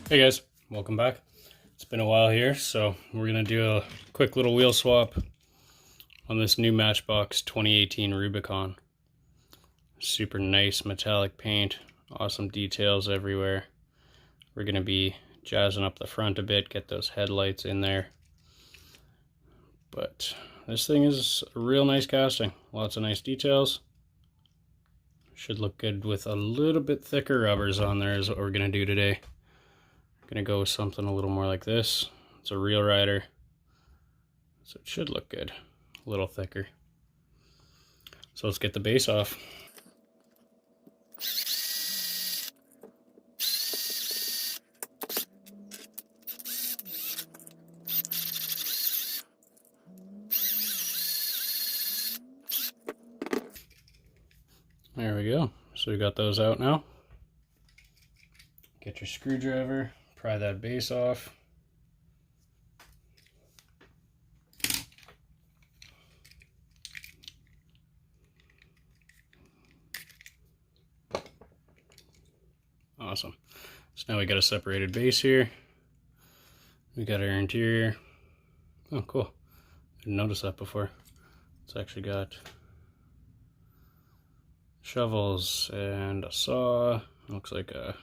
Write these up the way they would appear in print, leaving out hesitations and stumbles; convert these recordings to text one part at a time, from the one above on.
Hey guys, welcome back. It's been a while here, so we're going to do a quick little wheel swap on this new Matchbox 2018 Rubicon. Super nice metallic paint, awesome details everywhere. We're going to be jazzing up the front a bit, get those headlights in there. But this thing is a real nice casting, lots of nice details. Should look good with a little bit thicker rubbers on there is what we're going to do today. Gonna go with something a little more like this. It's a Real Rider, so it should look good, a little thicker. So let's get the base off. There we go. So we got those out now. Get your screwdriver, pry that base off. Awesome. So now we got a separated base here. We got our interior. Oh, cool. I didn't notice that before. It's actually got shovels and a saw. Looks like a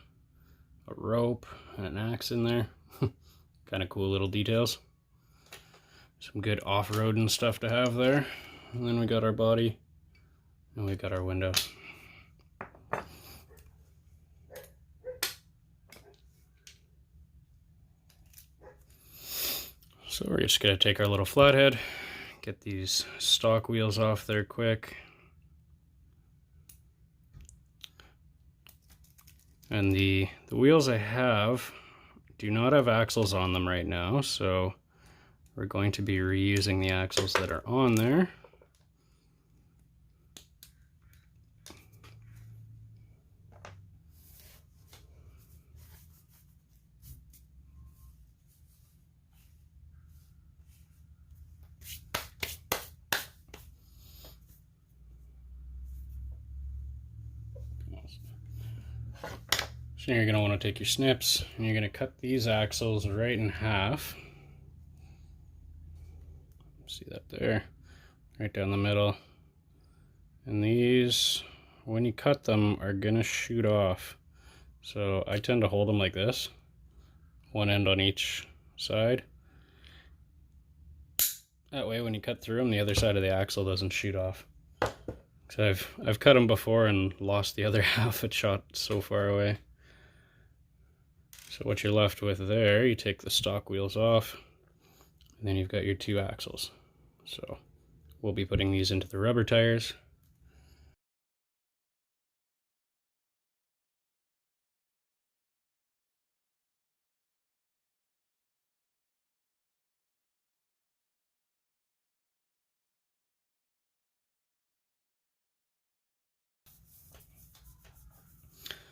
rope and an axe in there. Kind of cool little details. Some good off-roading stuff to have there. And then we got our body and we got our windows. So we're just going to take our little flathead, get these stock wheels off there quick. And the wheels I have do not have axles on them right now, so we're going to be reusing the axles that are on there. So you're going to want to take your snips and you're going to cut these axles right in half. See that there? Right down the middle. And these, when you cut them, are going to shoot off. So I tend to hold them like this, one end on each side. That way when you cut through them, the other side of the axle doesn't shoot off. So I've cut them before and lost the other half. It shot so far away. So what you're left with there, you take the stock wheels off, and then you've got your two axles. So we'll be putting these into the rubber tires.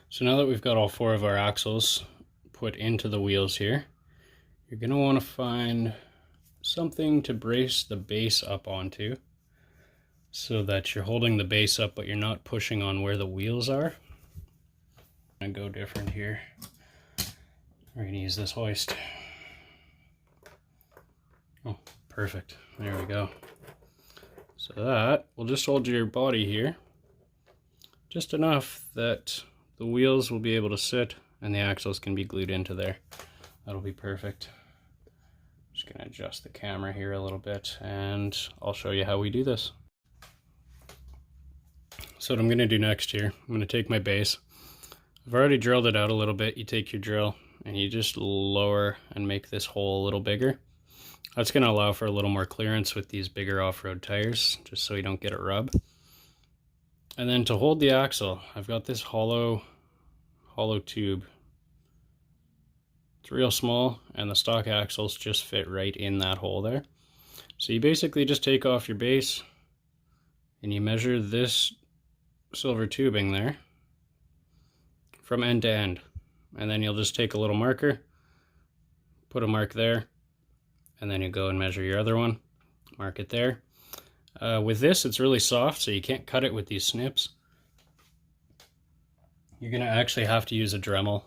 So now that we've got all four of our axles put into the wheels here, you're going to want to find something to brace the base up onto so that you're holding the base up but you're not pushing on where the wheels are. I'm going to go different here. We're going to use this hoist. Oh, perfect. There we go. So that will just hold your body here just enough that the wheels will be able to sit and the axles can be glued into there. That'll be perfect. Just gonna adjust the camera here a little bit and I'll show you how we do this. So what I'm gonna do next here, I'm gonna take my base. I've already drilled it out a little bit. You take your drill and you just lower and make this hole a little bigger. That's gonna allow for a little more clearance with these bigger off-road tires, just so you don't get a rub. And then to hold the axle, I've got this hollow tube. It's real small and the stock axles just fit right in that hole there. So you basically just take off your base and you measure this silver tubing there from end to end. And then you'll just take a little marker, put a mark there, and then you go and measure your other one, mark it there. With this, it's really soft, so you can't cut it with these snips. You're going to actually have to use a Dremel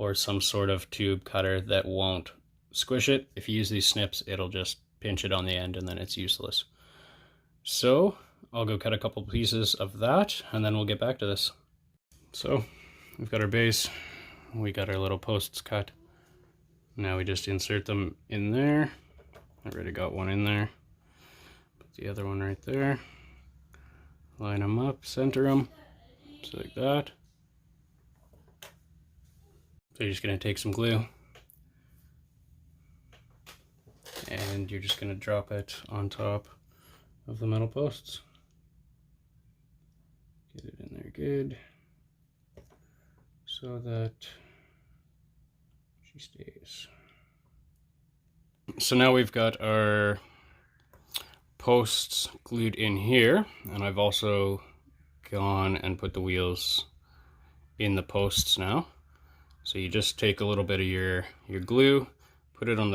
or some sort of tube cutter that won't squish it. If you use these snips, it'll just pinch it on the end and then it's useless. So I'll go cut a couple pieces of that and then we'll get back to this. So we've got our base, we got our little posts cut. Now we just insert them in there. I already got one in there. Put the other one right there. Line them up, center them, just like that. So you're just going to take some glue and you're just going to drop it on top of the metal posts. Get it in there good so that she stays. So now we've got our posts glued in here, and I've also gone and put the wheels in the posts now. So you just take a little bit of your glue, put it on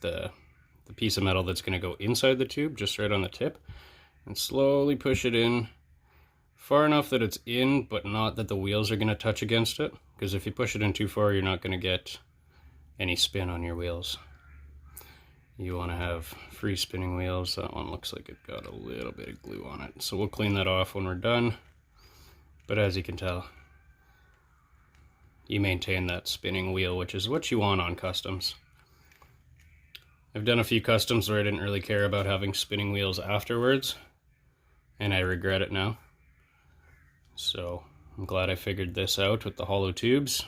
the piece of metal that's going to go inside the tube, just right on the tip, and slowly push it in far enough that it's in, but not that the wheels are going to touch against it, because if you push it in too far, you're not going to get any spin on your wheels. You want to have free spinning wheels. That one looks like it got a little bit of glue on it, so we'll clean that off when we're done. But as you can tell, you maintain that spinning wheel, which is what you want on customs. I've done a few customs where I didn't really care about having spinning wheels afterwards, and I regret it now. So I'm glad I figured this out with the hollow tubes.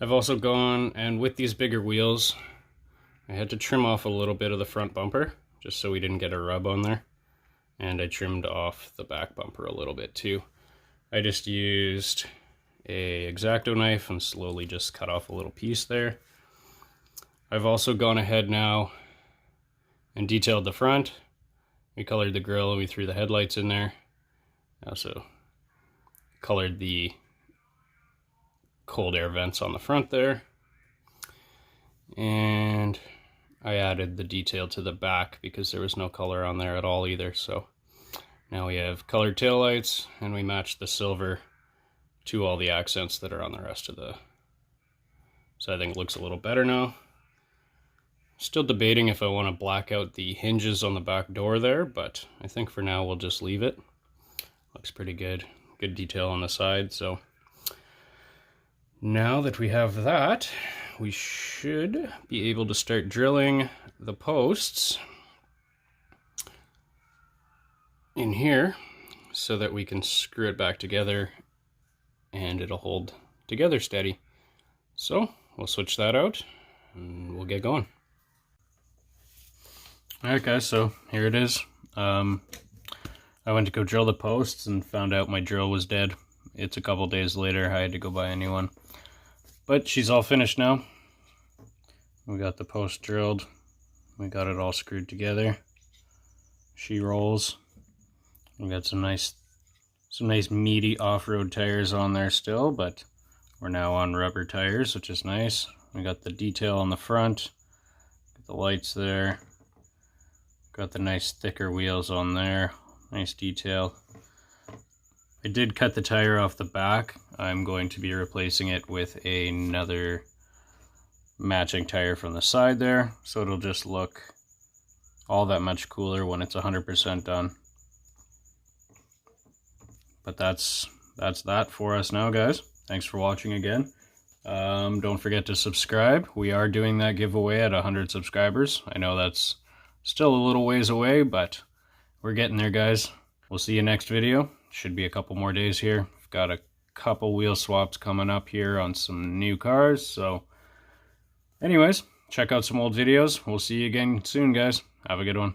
I've also gone, and with these bigger wheels, I had to trim off a little bit of the front bumper, just so we didn't get a rub on there. And I trimmed off the back bumper a little bit too. I just used a X-Acto knife and slowly just cut off a little piece there. I've also gone ahead now and detailed the front. We colored the grille, we threw the headlights in there. I also colored the cold air vents on the front there, and I added the detail to the back because there was no color on there at all either. So now we have colored taillights, and we matched the silver to all the accents that are on the rest of the, so I think it looks a little better now. Still debating if I want to black out the hinges on the back door there, but I think for now we'll just leave it. Looks pretty good. Good detail on the side. So now that we have that, we should be able to start drilling the posts in here so that we can screw it back together and it'll hold together steady. So we'll switch that out and we'll get going. Alright guys, so here it is. I went to go drill the posts and found out my drill was dead. It's a couple days later, I had to go buy a new one. But she's all finished now. We got the post drilled. We got it all screwed together. She rolls. We got some nice meaty off-road tires on there still, but we're now on rubber tires, which is nice. We got the detail on the front. Got the lights there. Got the nice thicker wheels on there. Nice detail. I did cut the tire off the back. I'm going to be replacing it with another matching tire from the side there, so it'll just look all that much cooler when it's 100% done. But that's that for us now, guys. Thanks for watching again. Don't forget to subscribe. We are doing that giveaway at 100 subscribers. I know that's still a little ways away, but we're getting there, guys. We'll see you next video. Should be a couple more days here. I've got a couple wheel swaps coming up here on some new cars. So anyways, check out some old videos. We'll see you again soon, guys. Have a good one.